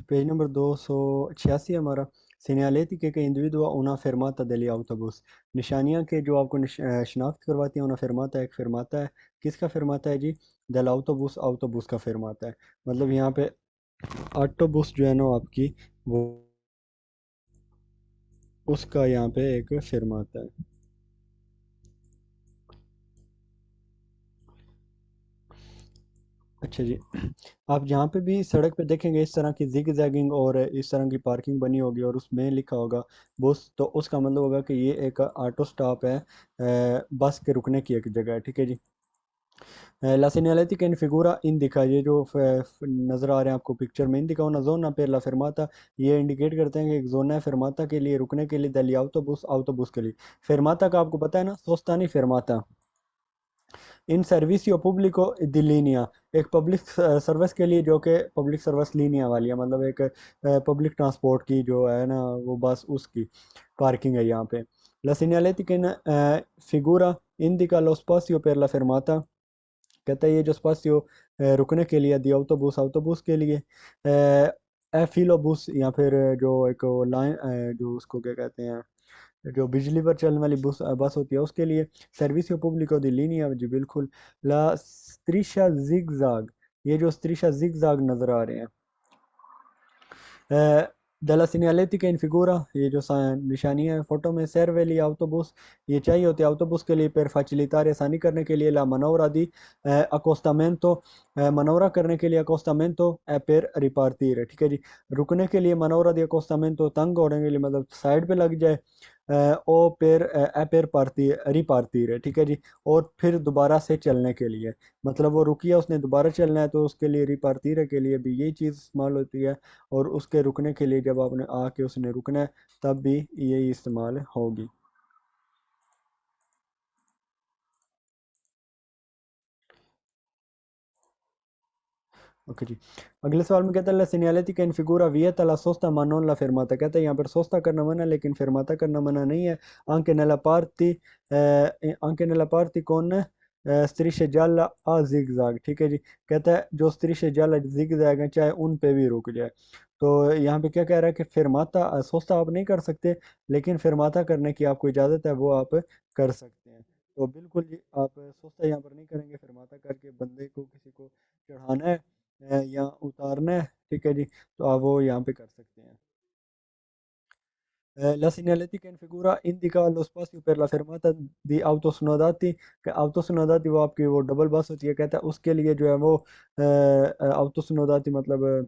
Page number 286 हमारा। segnaletica che individua una fermata degli autobus। निशानियाँ के जो आपको शनाख्त करवाती है, una fermata एक fermata है। किसका fermata है जी? dell'autobus, autobus का fermata है। मतलब यहाँ पे ऑटोबुस जो है ना आपकी, वो उसका यहाँ पे एक fermata है। अच्छा जी। आप जहाँ पे भी सड़क पे देखेंगे इस तरह की जिग जैगिंग और इस तरह की पार्किंग बनी होगी और उसमें लिखा होगा बस, तो उसका मतलब होगा कि ये एक ऑटो स्टॉप है, बस के रुकने की एक जगह है। ठीक है जी। La segnaletica in figura indica, ये जो नज़र आ रहे हैं आपको पिक्चर में, indica una zona per la fermata, ये इंडिकेट करते हैं कि एक जोन है फेरमाता के लिए, रुकने के लिए, दली autobus, autobus के लिए। फेरमाता का आपको पता है ना, सोस्तानी फेरमाता। इन सर्विसियो पब्लिको दी लीनिया, एक पब्लिक सर्विस के लिए, जो कि पब्लिक सर्विस लीनिया वाली है, मतलब एक पब्लिक ट्रांसपोर्ट की जो है ना वो बस, उसकी पार्किंग है यहाँ पे। La segnaletica in figura indica lo spazio per la fermata, कहता है ये जो स्पासियो रुकने के लिए, दी autobus, autobus के लिए, ए फिलोबुस, या फिर जो एक लाइन, जो उसको क्या कहते हैं, जो बिजली पर चलने वाली बस होती है उसके लिए। सर्विस पब्लिको दी लिनिया, जी बिल्कुल। ला स्त्रिशा जिगजाग, ये जो स्त्रिशा जिगजाग नजर आ रहे हैं, della segnaletica in figura, ये जो निशानी है फोटो में, serve autobus, ये चाहिए होती है autobus के लिए, per facilitare, आसानी करने के लिए, la manovra di accostamento, मनौरा करने के लिए accostamento è per ripartire। ठीक है जी। रुकने के लिए मनौरा di accostamento, तंग होने के लिए मतलब साइड पे लग जाए, ओ पेर ए पेर पार्टी रिपार्टीर है। ठीक है जी। और फिर दोबारा से चलने के लिए, मतलब वो रुकी है, उसने दोबारा चलना है, तो उसके लिए रिपार्टीर के लिए भी यही चीज़ इस्तेमाल होती है। और उसके रुकने के लिए, जब आपने आके उसने रुकना है, तब भी यही इस्तेमाल होगी। ओके जी। अगले सवाल में कहता है, la señalética in figura vieta la sosta ma non la fermata, कहता है यहाँ पर सोस्ता करना मना है लेकिन fermata करना मना नहीं है। anche nella parti con strisce gialla a zigzag। ठीक है जी। कहता है जो strisce gialla zigzag है, चाहे उन पे भी रुक जाए। तो यहाँ पे क्या कह रहा है कि fermata सोस्ता आप नहीं कर सकते, लेकिन fermata करने की आपको इजाज़त है, वो आप कर सकते हैं। तो बिल्कुल जी, आप सोस्ता यहाँ पर नहीं करेंगे, fermata करके बंदे को, किसी को चढ़ाना है या उतारना है। ठीक है जी, तो आप वो यहाँ पे कर सकते हैं। La segnaletica in figura indica lo spazio per la fermata di autosnodati, कि autosnodati वो आपकी वो डबल बस होती है, कहता है उसके लिए जो है वो autosnodati मतलब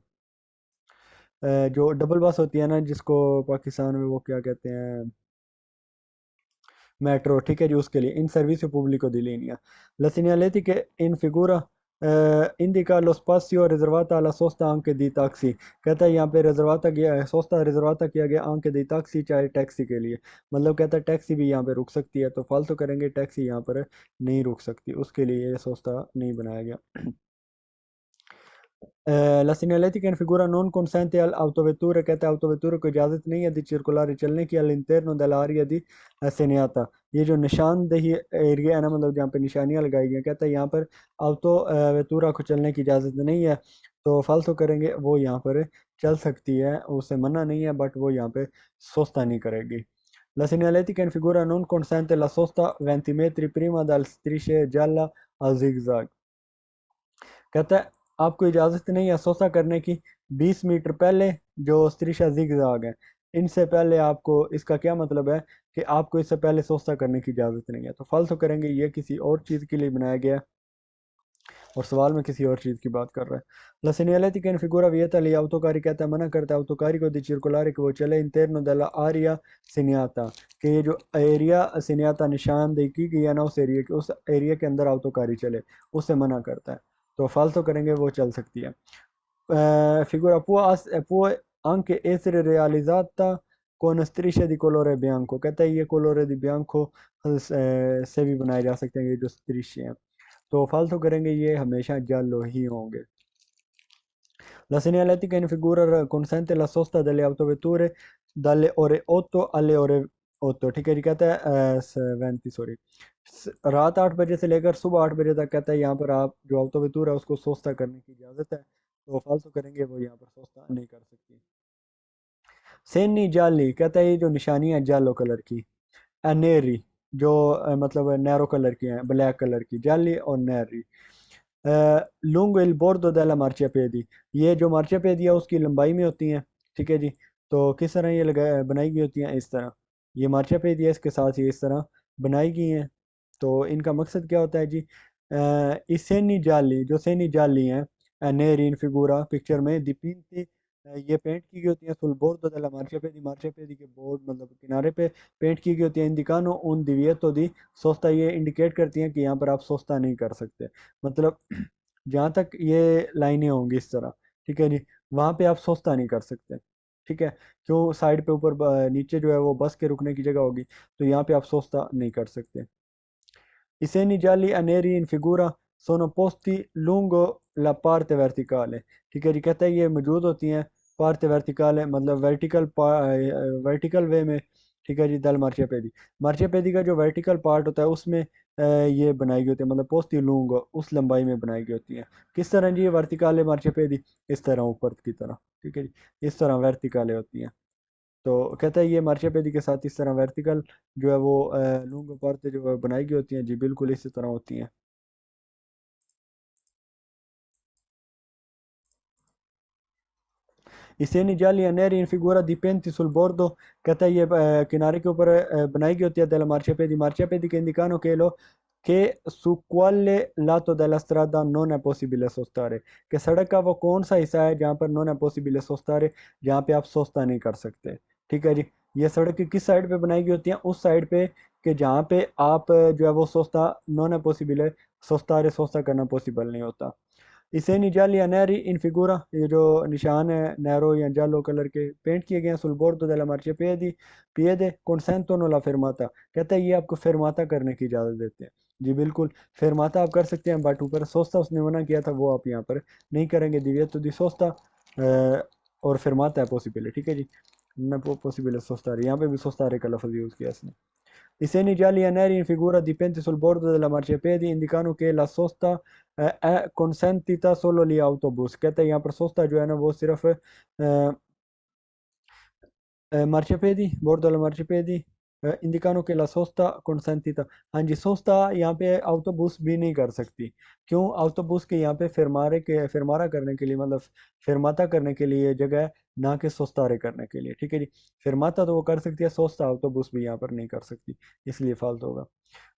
जो डबल बस होती है ना, जिसको पाकिस्तान में वो क्या कहते हैं, मेट्रो। ठीक है जी, उसके लिए in service pubblico di linea। La segnaletica in figura indica lo spazio riservato alla sosta anche di taxi, कहता है यहाँ पे रिजर्वाता किया है, सोस्ता रिजर्वाता किया गया anche di taxi, चाहे टैक्सी के लिए। मतलब कहता है टैक्सी भी यहाँ पे रुक सकती है, तो फालतू करेंगे, टैक्सी यहाँ पर नहीं रुक सकती, उसके लिए ये सोस्ता नहीं बनाया गया। La segnaletica in figura non consente all'autovetture, कहता है autovetture को इजाज़त नहीं है दी circolare चलने की all'interno dell'area di segnata, ये जो निशानदेही एरिया है ना, मतलब जहाँ पे निशानियाँ लगाई गई हैं, कहता है यहाँ पर ऑटो वेतूरा को चलने की इजाज़त नहीं है। तो फालतू करेंगे, वो यहाँ पर चल सकती है, उसे मना नहीं है, बट वो यहाँ पे सोस्ता नहीं करेगी। La segnaletica in figura non consente la sosta 20 metri prima dal strisce gialla a zigzag, कहता है आपको इजाज़त नहीं है सोसा करने की 20 मीटर पहले, जो स्त्रिशा जिगज़ैग है, इनसे पहले आपको, इसका क्या मतलब है कि आपको इससे पहले सोसा करने की इजाज़त नहीं है। तो फालतू करेंगे, ये किसी और चीज़ के लिए बनाया गया है और सवाल में किसी और चीज़ की बात कर रहा है। La segnaletica in figura vieta gli autocarri, कहता है मना करता है autocarri को di circolare, कि वो चले interno della area segnata, कि ये जो एरिया segnata निशानदेही की गई है ना, उस एरिया के अंदर autocarri चले, उससे मना करता है। तो फालतू करेंगे, वो चल सकती है। figura può anche essere realizzata con strisce di colore bianco, कहता है ये colore di bianco से भी बनाए जा सकते हैं, ये जो strisce हैं। तो फालतू करेंगे, ये हमेशा जालो ही होंगे। La segnaletica in figura consente la sosta delle autovetture dalle ore 8 alle ore ओतो, ठीक है जी। कहता है 37, सॉरी, रात 8 बजे से लेकर सुबह 8 बजे तक, कहता है यहाँ पर आप जो अवतोवितूर है उसको सोस्ता करने की इजाज़त है। तो फालतू करेंगे वो यहाँ पर सोस्ता नहीं कर सकती। सेनी जाली, कहता है ये जो निशानी है जालो कलर की, नेरी, जो मतलब नैरो कलर की है, ब्लैक कलर की, जाली और नेरी। लूंगो इल बोर्डो डेला मार्चियापेदी, ये जो मार्चियापेदी है उसकी लंबाई में होती हैं, ठीक है जी। तो किस तरह ये बनाई गई होती हैं, इस तरह। ये मार्चियापेदी है, इसके साथ ये इस तरह बनाई गई हैं। तो इनका मकसद क्या होता है जी, इस सेनी जाली, जो सेनी जाली हैं, नेरी इन फिगूरा, पिक्चर में दीपिंती, ये पेंट की गई होती हैं सुल बोर्डो डेला मार्चियापेदी, मार्चियापेदी के बोर्ड मतलब किनारे पे पेंट की गई होती है। इंदिकानो उन दिविएतो दी सोस्ता, ये इंडिकेट करती हैं कि यहाँ पर आप सोस्ता नहीं कर सकते। मतलब जहाँ तक ये लाइनें होंगी इस तरह, ठीक है जी, वहाँ पे आप सोचता नहीं कर सकते, ठीक है। क्यों, साइड पे ऊपर नीचे जो है वो बस के रुकने की जगह होगी, तो यहाँ पे आप सोचता नहीं कर सकते। I seni gialli a neri in figura sono posti lungo la parte verticale, ठीक है जी। कहता है ये मौजूद होती हैं पार्ट वर्टिकल, मतलब वर्टिकल वे में, ठीक है जी। दल मार्चियापेदी, मार्चियापेदी का जो वर्टिकल पार्ट होता है उसमें ये बनाई गई होती है, मतलब पोस्ती लूंग उस लंबाई में बनाई गई होती है। किस तरह जी, ये वर्टिकल मार्चियापेदी इस तरह ऊपर की तरह, ठीक है जी, इस तरह वर्टिकल होती हैं। तो कहता है ये मार्शियापेदी के साथ इस तरह वर्टिकल जो है वो लूंग परतें जो है बनाई गई होती हैं जी, बिल्कुल इसी तरह होती हैं। इसे निजाली अनेरी इन फिगूरा dipinti sul bordo, कहता है ये किनारे के ऊपर बनाई गई होती है della marciapiedi, marciapiedi che indicano che su quale lato della strada non è possibile sostare, कि सड़क का वो कौन सा हिस्सा है जहाँ पर non è possibile sostare, जहाँ पे आप सोस्ता नहीं कर सकते, ठीक है जी। ये सड़क की किस साइड पे बनाई गई होती है, उस साइड पे कि जहाँ पे आप जो है वो सोस्ता non è possibile sostare, सोस्ता करना पॉसिबल नहीं होता। इसे निजाली अनेरी इन फिगूरा, ये जो निशान है नैरो या जालो कलर के पेंट किए गए हैं सुल बोर्डो डेला मार्चियापिएदी पिएदे consentono la fermata, कहता है ये आपको फेरमाता करने की इजाज़त देते हैं जी, बिल्कुल। फेरमाता आप कर सकते हैं, बट ऊपर सोस्ता उसने मना किया था, वो आप यहाँ पर नहीं करेंगे। दिव्य तो दी सोस्ता और फेरमाता है पॉसिबल है, ठीक है जी। न पॉसिबल है सोस्ता, यहाँ पे भी सोस्ता का लफ्ज़ यूज़ किया इसने। I seni gialli e neri in figura dipinti sul bordo della marciapiedi indicano che la sosta è consentita solo agli autobus, कहते हैं यहाँ पर सोस्ता जो है ना वो सिर्फ marciapiedi, bordo alla marciapiedi, indicano che la sosta consentita, हाँ जी, सोस्ता यहाँ पे autobus भी नहीं कर सकती। क्यों, autobus के यहाँ पे फिरमारा करने के लिए, मतलब फिरमाता करने के लिए जगह है, ना कि सोस्तारे करने के लिए, ठीक है जी। फिरमाता तो वो कर सकती है, सोस्ता autobus भी यहाँ पर नहीं कर सकती, इसलिए फालतू होगा।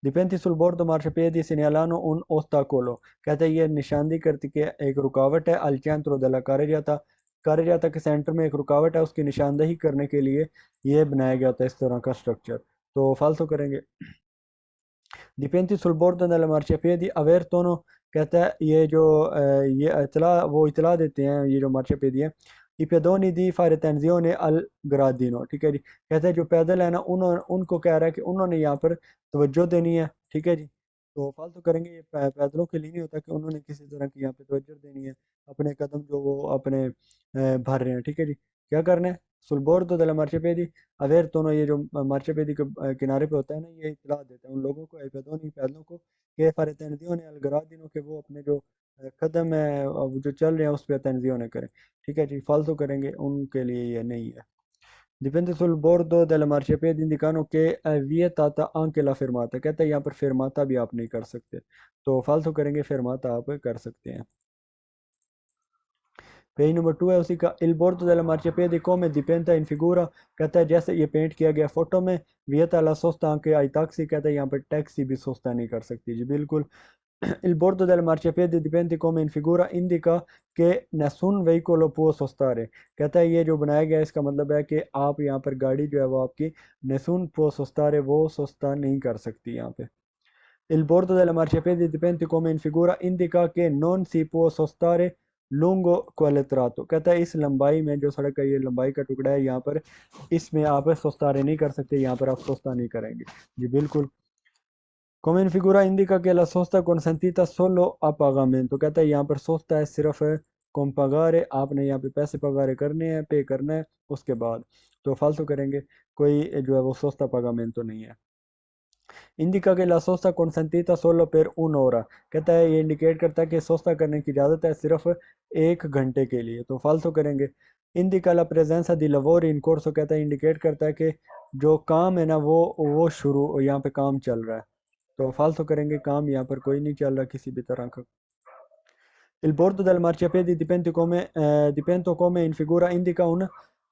Dipinti sul bordo marciapiedi segnalano un ostacolo, कहते हैं ये निशानदी करती कि एक रुकावट है, al centro della carreggiata, कार्यजाता के सेंटर में एक रुकावट है, उसकी निशानदेही करने के लिए ये बनाया गया होता है इस तरह का स्ट्रक्चर। तो फालतू करेंगे। Dipinti sul bordo della marciapiedi avvertono, कहता है ये जो ये इतला वो इतला देते हैं, ये जो marciapiedi है, i pedoni di fare attenzione al gradino, ठीक है जी। कहता है जो पैदल है ना उनको कह रहा है कि उन्होंने यहाँ पर तवज्जो देनी है, ठीक है जी। तो फालतू करेंगे, ये पैदलों के लिए नहीं होता कि उन्होंने किसी तरह की यहाँ पे तवज्जो देनी है, अपने कदम जो वो अपने भर रहे हैं, ठीक है जी। क्या करना है, सुल बोर्डो della marciapiedi अवेयर दोनों, ये जो मार्चेपेदी के किनारे पे होता है ना, ये इतला देता है उन लोगों को, पैदोनी पैदलों को, कि फारे तंजियों ने अलगरादिनों के वो अपने जो कदम है अब जो चल रहे हैं उस पर तंजियों ने करें, ठीक है जी। फालतू करेंगे उनके लिए ये नहीं है। Dipende sul bordo della marciapiede indicano che è vietata anche la fermata, कहता है यहाँ पर फेरमाता भी आप नहीं कर सकते, तो फालतू करेंगे, फेरमाता आप कर सकते हैं। पेज नंबर 2 है उसी का, il bordo della marciapiede come dipenda in figura, कहता है जैसे ये पेंट किया गया फोटो में, vieta la sosta anche ai taxi, कहता है यहाँ पर टैक्सी भी सोस्ता नहीं कर सकती जी, बिल्कुल। Il bordo del marciapiede dipende come in figura indica che nessun veicolo può sostare, कहता है ये जो बनाया गया है इसका मतलब है कि आप यहाँ पर गाड़ी जो है वो आपकी nessun può sostare, वो सोस्ता नहीं कर सकती यहाँ पे। Il bordo della marciapiede dipende come in figura indica che non si può sostare lungo quel tratto, कहता है इस लंबाई में, जो सड़क का ये लंबाई का टुकड़ा है यहाँ पर, इसमें आप सोस्तारे नहीं कर सकते, यहाँ पर आप सोस्ता नहीं करेंगे जी, बिल्कुल। Come in figura indica che la sosta consentita solo a pagamento, कहता है यहाँ पर सोस्ता है सिर्फ कौन पगारे, आपने यहाँ पे पैसे पगारे करने हैं, पे करना है उसके बाद। तो फालतू करेंगे, कोई जो है वो सोस्ता pagamento नहीं है। इंडिका के ला सोस्ता consentita solo per un'ora, कहता है ये इंडिकेट करता है कि सोस्ता करने की इजाज़त है सिर्फ 1 घंटे के लिए। तो फालतू करेंगे, indica La presenza di lavori in corso, कहता है इंडिकेट करता है कि जो काम है ना वो शुरू यहाँ पे काम चल रहा है। तो फालतू करेंगे, काम यहाँ पर कोई नहीं चल रहा किसी भी तरह का। Il bordo del marciapiede dipende come in figura indica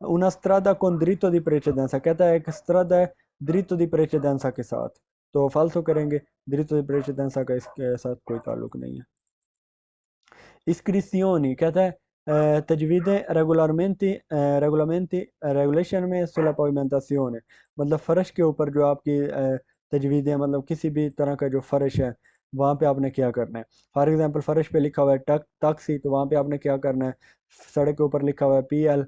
una strada con dritto di precedenza, कहता है एक strada है dritto di precedenza के साथ। तो फालतू करेंगे, dritto di precedenza का इसके साथ कोई ताल्लुक नहीं है। Iscrizioni, कहता है तजवीज़ें रेगुलामेंटी रेगुलेशन में सुलह pavimentazione, मतलब फ़र्श के ऊपर जो आपकी तजवीज़ें, मतलब किसी भी तरह का जो फ़र्श है वहाँ पे आपने क्या करना है। फॉर एग्जांपल फ़र्श पे लिखा हुआ है टैक्सी, तो वहाँ पे आपने क्या करना है। सड़क के ऊपर लिखा हुआ है PL,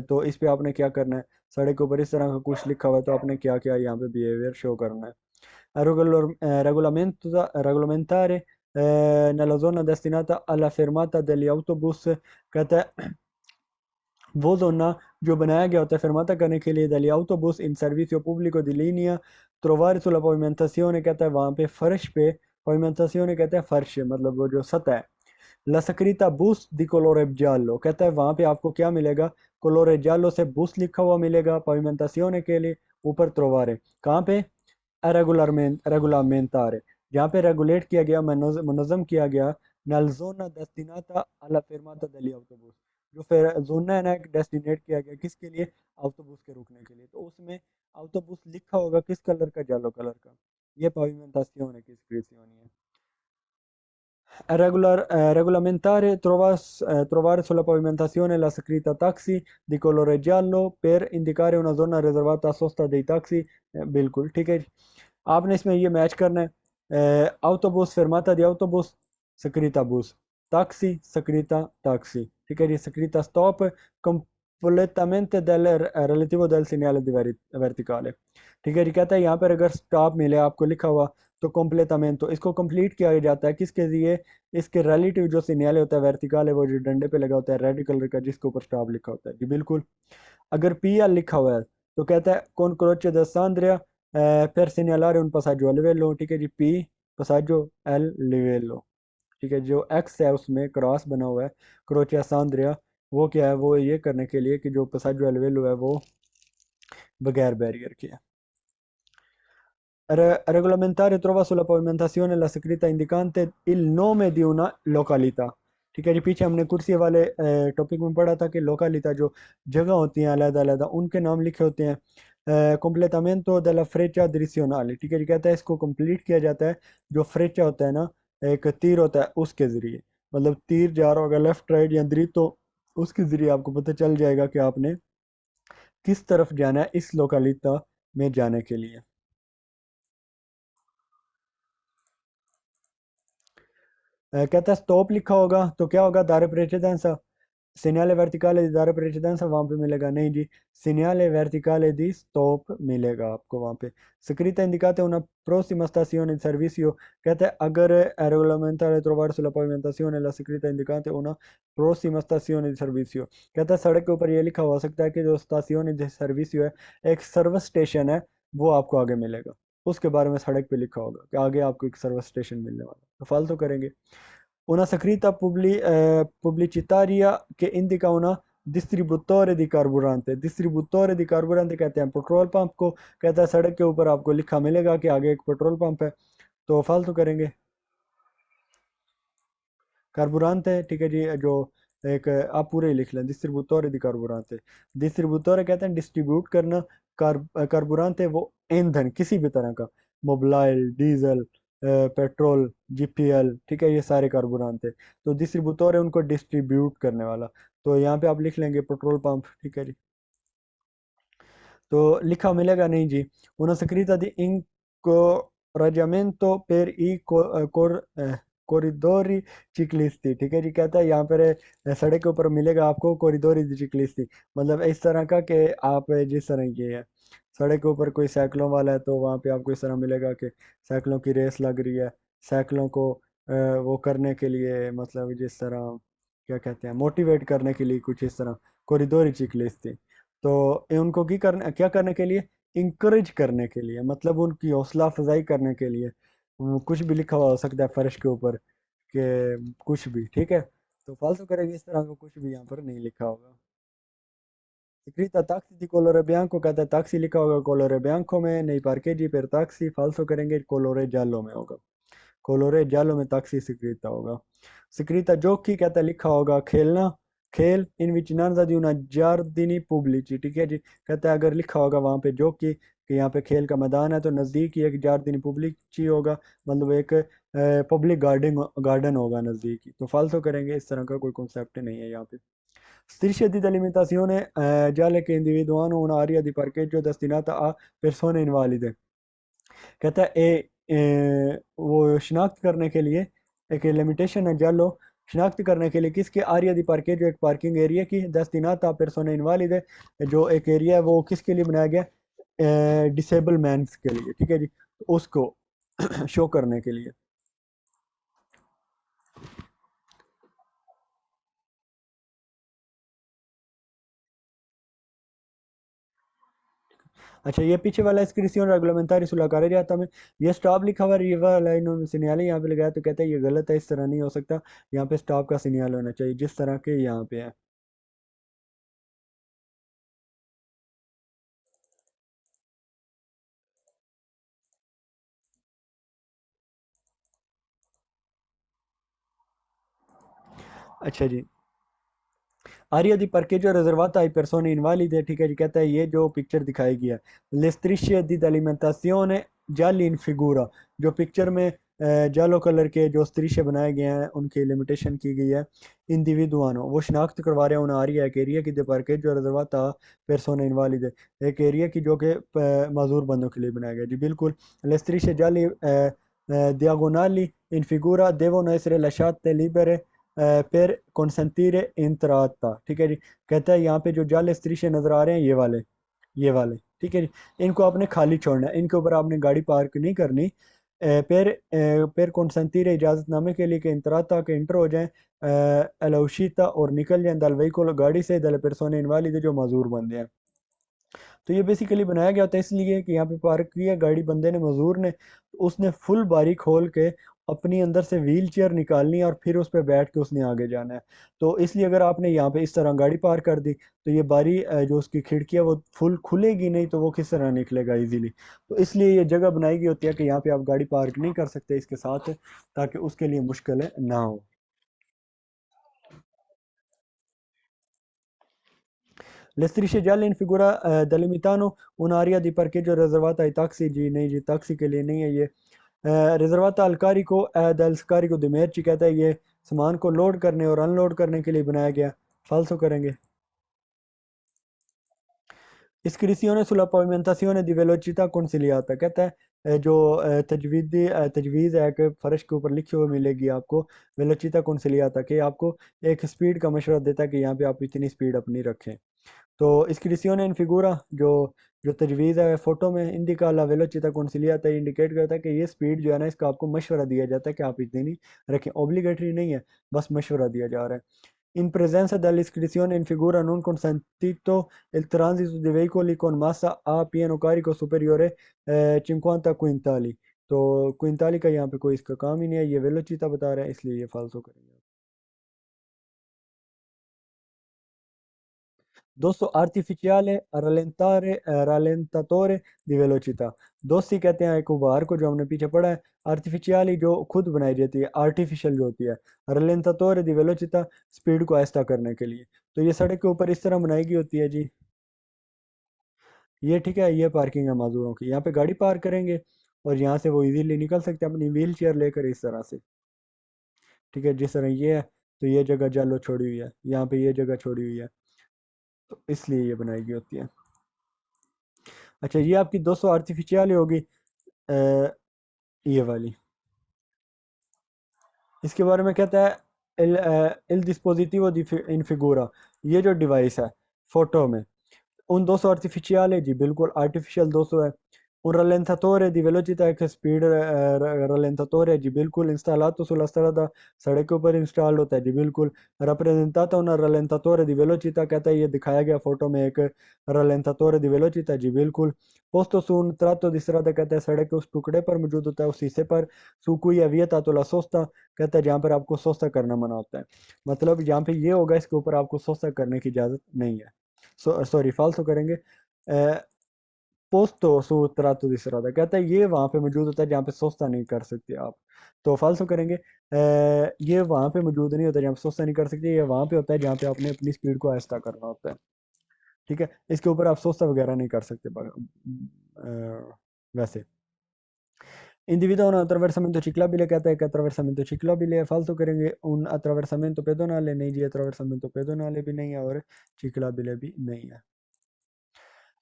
तो इस पे आपने क्या करना है। सड़क के ऊपर इस तरह का कुछ लिखा हुआ है तो आपने क्या क्या यहाँ पे बिहेवियर शो करना है। Regolamentare nella zona destinata alla fermata degli autobus, कहता है वो जोना जो बनाया गया होता है fermata करने के लिए degli autobus in servizio pubblico di linea, trovare sulla pavimentazione, कहता है वहाँ पे फर्श पे, pavimentazione कहता है फर्श, मतलब वो जो सतह है। La scritta bus di colore giallo, कहता है वहाँ पे आपको क्या मिलेगा, colore giallo से bus लिखा हुआ मिलेगा pavimentazione के लिए, ऊपर trovare कहाँ पे, regolamentare, जहाँ पे रेगुलेट किया गया, मनज़म किया गया, nel zona destinata alla fermata degli autobus, जो फिर जोन है ना एक डेस्टिनेट किया गया किसके लिए, ऑटोबूस के रुकने के लिए, तो उसमें ऑटोबूस लिखा होगा किस कलर का, येलो कलर का। ये pavimentazione की iscrizione है। Regolamentare trovare sulla pavimentazione la scritta taxi di colore giallo per indicare una zona riservata a sosta dei taxi, बिल्कुल ठीक है जी। आपने इसमें ये मैच करना है, autobus fermata di autobus scritta bus, taxi scritta taxi, ठीक है जी। scritta stop completamente del relativo del segnale di verticale, ठीक है जी। कहता है यहाँ पर अगर स्टॉप मिले आपको लिखा हुआ तो completamento, इसको कंप्लीट किया जाता है किसके लिए, इसके रिलेटिव जो सिग्नल होता है वर्टिकल है, वो जो डंडे पे लगा होता है रेड कलर का जिसके ऊपर स्टॉप लिखा होता है जी बिल्कुल। अगर PL लिखा हुआ है तो कहता है कौन Croce दसांद्रिया per segnalare un passaggio a livello, ठीक है जी। P passaggio L livello, ठीक है। जो X है उसमें क्रॉस बना हुआ है, क्रोचे सांद्रिया, वो क्या है, वो ये करने के लिए कि जो passaggio a livello है वो बगैर बैरियर के है। Regolamentare trova sulla pavimentazione la scritta indicante il nome di una località, ठीक है जी। पीछे हमने कुर्सी वाले टॉपिक में पढ़ा था कि लोकालिता जो जगह होती हैं अलग अलग उनके नाम लिखे होते हैं। completamento della freccia direzionale, ठीक है जी। कहता है इसको कंप्लीट किया जाता है, जो फ्रेचा होता है ना, एक तीर होता है उसके ज़रिए, मतलब तीर जा रहा होगा लेफ्ट राइट या दरी, तो उसके ज़रिए आपको पता चल जाएगा कि आपने किस तरफ जाना है इस लोकालिता में जाने के लिए। कहता है स्टॉप लिखा होगा तो क्या होगा, दारे precedenza, segnale verticale di dare precedenza वहां पे मिलेगा नहीं जी, segnale verticale di stop मिलेगा आपको वहां पे। scritta indicate una prossima stazione di servizio, कहता है अगर regolamentare trovare sulla pavimentazione la scritta indicate una prossima stazione di servizio, कहता है सड़क के ऊपर ये लिखा हो सकता है कि जो स्टेशन de servizio है, एक सर्विस स्टेशन है, वो आपको आगे मिलेगा, उसके बारे में सड़क पे लिखा होगा कि आगे आपको एक सर्विस स्टेशन मिलने वाला है। तो फालतू करेंगे। Una scritta pubblicitaria che indica una distributore di carburante, distributore di carburante कहते हैं पेट्रोल पंप को, कहता है सड़क के ऊपर आपको लिखा मिलेगा कि आगे एक पेट्रोल पंप है। तो फालतू करेंगे, कार्बुरांत है ठीक है जी। जो एक आप पूरे ही लिख लें, डिस्ट्रीब्यूटोरे दी कार्बुरांत है। डिस्ट्रीब्यूटोरे कहते हैं डिस्ट्रीब्यूट करना, कार्बुरांत है वो ईंधन किसी भी तरह का, मोबिलाइल डीजल पेट्रोल GPL, ठीक है, ये सारे कार्बुरांत है। तो डिस्ट्रीब्यूटोर है उनको डिस्ट्रीब्यूट करने वाला, तो यहाँ पे आप लिख लेंगे पेट्रोल पंप, ठीक है जी। तो लिखा मिलेगा नहीं जी। Una scritta di incoraggiamento per i corridori ciclisti, ठीक है जी। कहता है यहाँ पर सड़क के ऊपर मिलेगा आपको कॉरिडोरी दी ciclisti, मतलब इस तरह का कि आप जिस तरह की है सड़क के ऊपर कोई साइकिलों वाला है तो वहाँ पे आपको इस तरह मिलेगा कि साइकिलों की रेस लग रही है, साइकिलों को वो करने के लिए, मतलब जिस तरह क्या कहते हैं, मोटिवेट करने के लिए कुछ इस तरह कोरिडोरी चेकलिस्ट थी। तो ये उनको क्या करने के लिए, इंकरेज करने के लिए, मतलब उनकी हौसला अफजाई करने के लिए। कुछ भी लिखा हुआ हो सकता है फर्श के ऊपर कि कुछ भी, ठीक है। तो फालतू करेंगे इस तरह का कुछ भी यहाँ पर नहीं लिखा होगा। Scritta taxi di colore bianco, कहता है taxi लिखा होगा colore bianco में, नहीं parcheggi per taxi फालतू करेंगे colore giallo में होगा। कोलोरे जालो में ताक्सी स्क्रीता होगा। स्क्रीता जोकी कहता है लिखा होगा खेलना, खेल इन विचिनांजा दी una giardini pubblici, ठीक है जी। कहता है अगर लिखा होगा वहाँ पे जोकी कि यहाँ पे खेल का मैदान है, तो नज़दीक ही एक जार्दिनी पुब्लिची होगा, मतलब एक पब्लिक गार्डन होगा नज़दीक ही। तो फालतू करेंगे, इस तरह का कोई कॉन्सेप्ट नहीं है यहाँ पे। Strisce di delimitazione gialle che individuano un'area di parcheggio destinata a persone invalide, कहता है वो शिनाख्त करने के लिए एक लिमिटेशन है जालो, शिनाख्त करने के लिए किसके, आरिया दी पार्केज, एक पार्किंग एरिया की, दस्तिनाता पेर्सोने इनवालिद है, जो एक एरिया है वो किसके लिए बनाया गया, डिसेबल मैंस के लिए, ठीक है जी। तो उसको शो करने के लिए। अच्छा, ये पीछे वाला इसक्रिप्शन रेगुलमेंटारी सुला जाता में, ये स्टॉप लिखा हुआ है, ये वाला इन्होंने सिग्नल यहाँ पे लगाया, तो कहता है ये गलत है, इस तरह नहीं हो सकता, यहाँ पे स्टॉप का सिग्नल होना चाहिए जिस तरह के यहाँ पे है। अच्छा जी, आर्या दी parcheggio riservato ai persone invalide, ठीक है जी। कहता है ये जो पिक्चर दिखाई गई है, le strisce di delimitazione gialli in figura, जो पिक्चर में जालो कलर के जो स्त्रिशे बनाए गए हैं उनकी लिमिटेशन की गई है। इंडिविदुआनो वो शिनाख्त करवा रहे हैं उन आरिया एक एरिया की दे parcheggio riservata persone invalide, एक एरिया की जो कि माजूर बंदों के लिए बनाया गया जी, बिल्कुल। le strisce gialli diagonali in figura devono essere lasciate libere per consentire entrata, ठीक है जी। कहता है यहाँ पे जो जाल स्त्रीशे नजर आ रहे हैं ये वाले, ठीक है जी। इनको आपने खाली छोड़ना है, इनके ऊपर आपने गाड़ी पार्क नहीं करनी। per consentire इजाजतनामे के लिए कि इंतराता के इंटर हो जाएं, अलाउशीता और निकल जाएं दल वहीकुल गाड़ी से, दल persone invalide जो माजूर बंदे हैं। तो ये बेसिकली बनाया गया होता है इसलिए कि यहाँ पे पार्क किया गाड़ी बंदे ने, मजदूर ने, तो उसने फुल बारी खोल के अपनी अंदर से व्हील चेयर निकालनी है और फिर उस पर बैठ के उसने आगे जाना है। तो इसलिए अगर आपने यहाँ पे इस तरह गाड़ी पार्क कर दी, तो ये बारी जो उसकी खिड़की है वो फुल खुलेगी नहीं, तो वो किस तरह निकलेगा इजीली। तो इसलिए ये जगह बनाई गई होती है कि यहाँ पे आप गाड़ी पार्क नहीं कर सकते इसके साथ, ताकि उसके लिए मुश्किलें ना हो। Le strisce gialle in figura delimitano un'area di parcheggio riservata ai taxi, जी नहीं जी, taxi के लिए नहीं है ये। रिजर्वाता अल कारिको दल कारिको द merci, कहता है ये सामान को लोड करने और अनलोड करने के लिए बनाया गया। फालसो करेंगे। Iscrizione sulla pavimentazione di velocità consigliata, कहता है तजवीज़ है कि फ़र्श के ऊपर लिखे हुए मिलेगी आपको वेलोचिता consigliata, कि आपको एक स्पीड का मशवरा देता है कि यहाँ पे आप इतनी स्पीड अपनी रखें। तो iscrizione in figura जो जो तजवीज़ है फोटो में, इंडिका ला वेलोचिता consigliata इंडिकेट करता है कि ये स्पीड जो है ना, इसका आपको मशवरा दिया जाता है कि आप इतनी रखें, ऑब्लिगेटरी नहीं है, बस मशवरा दिया जा रहा है। In presenza dell'iscrizione in figura non consentito il transito di veicoli con massa a pieno carico superiore 50 क्विंटाली। तो क्विंटाली का यहाँ पे कोई इसका काम ही नहीं है, ये वेलोचिता बता रहा है, इसलिए ये फालतू करेंगे। दोस्तों artificiale rallentatore di velocità, दोस्ती कहते हैं एक उपहार को जो हमने पीछे पढ़ा है। आर्टिफिशियली जो खुद बनाई जाती है, आर्टिफिशियल जो होती है। रलेंतातोरे दी वेलोचिता स्पीड को आहिस्ता करने के लिए। तो ये सड़क के ऊपर इस तरह बनाई गई होती है जी। ये ठीक है, ये पार्किंग है माजूरों की, यहाँ पे गाड़ी पार्क करेंगे और यहाँ से वो इजीली निकल सकते हैं अपनी व्हील चेयर लेकर इस तरह से, ठीक है। जिस तरह ये है, तो ये जगह जालो छोड़ी हुई है, यहाँ पे ये जगह छोड़ी हुई है, तो इसलिए ये बनाई गई होती है। अच्छा, ये आपकी 200 आर्टिफिशियल होगी, अ, ये वाली। इसके बारे में कहता है इल डिस्पोजिटिवो इन फिगूरा, ये जो डिवाइस है फोटो में, उन 200 आर्टिफिशियल है जी, बिल्कुल आर्टिफिशियल 200 है। un rallentatore di velocità एक स्पीड rallentatore जी बिल्कुल installato sulla strada सड़क के ऊपर इंस्टॉल होता है जी बिल्कुल rappresentata un rallentatore di velocità कहता है ये दिखाया गया फोटो में एक rallentatore di velocità जी बिल्कुल posto su un tratto di strada कहता है सड़क के उस टुकड़े पर मौजूद होता है उस हिस्से पर su cui è vietato la sosta कहता है जहाँ पर आपको सोस्ता करना मना होता है मतलब यहाँ पे ये होगा इसके ऊपर आपको सोस्ता करने की इजाज़त नहीं है सॉरी फाल्सो करेंगे पोस्तो su tratto di strada कहता है ये वहां पे मौजूद होता है जहाँ पे सोस्ता नहीं कर सकते आप तो फाल्सो करेंगे ये वहां पे मौजूद नहीं होता जहाँ पे सोस्ता नहीं कर सकते ये वहां पे होता है जहाँ पे आपने अपनी स्पीड को आहिस्ता करना होता है ठीक है इसके ऊपर आप सोस्ता वगैरह नहीं कर सकते वैसे Individua un attraversamento ciclabile कहता है कि attraversamento ciclabile है फालतू करेंगे un attraversamento pedonale नहीं जी attraversamento pedonale भी नहीं है और ciclabile भी नहीं है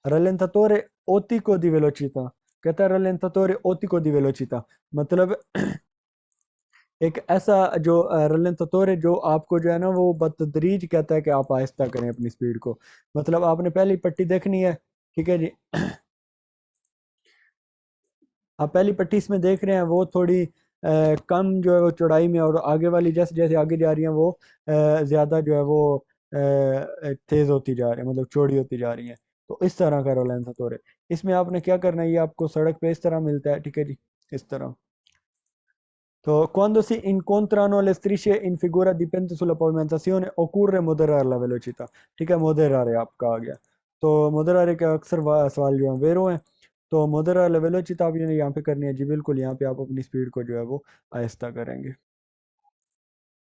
rallentatore ottico di velocità कहता है rallentatore ottico di velocità मतलब एक ऐसा जो rallentatore जो आपको जो है ना वो बतदरीज कहता है कि आप आहिस्ता करें अपनी स्पीड को मतलब आपने पहली पट्टी देखनी है ठीक है जी आप पहली पट्टी इसमें देख रहे हैं वो थोड़ी कम जो है वो चौड़ाई में और आगे वाली जैसे जैसे आगे जा रही हैं वो ज़्यादा जो है वो तेज़ होती जा रही है मतलब चौड़ी होती जा रही हैं तो इस तरह का रोल तो है इसमें आपने क्या करना है ये आपको सड़क पे इस तरह मिलता है ठीक है जी इस तरह तो quando si incontrano le strisce in figura dipende sulla pavimentazione occorre moderare la velocità ठीक है moderare आपका आ गया तो moderare का अक्सर सवाल जो है वेरो है तो moderare la velocità आप यहाँ पे करनी है जी बिल्कुल यहाँ पे आप अपनी स्पीड को जो है वो आहिस्ता करेंगे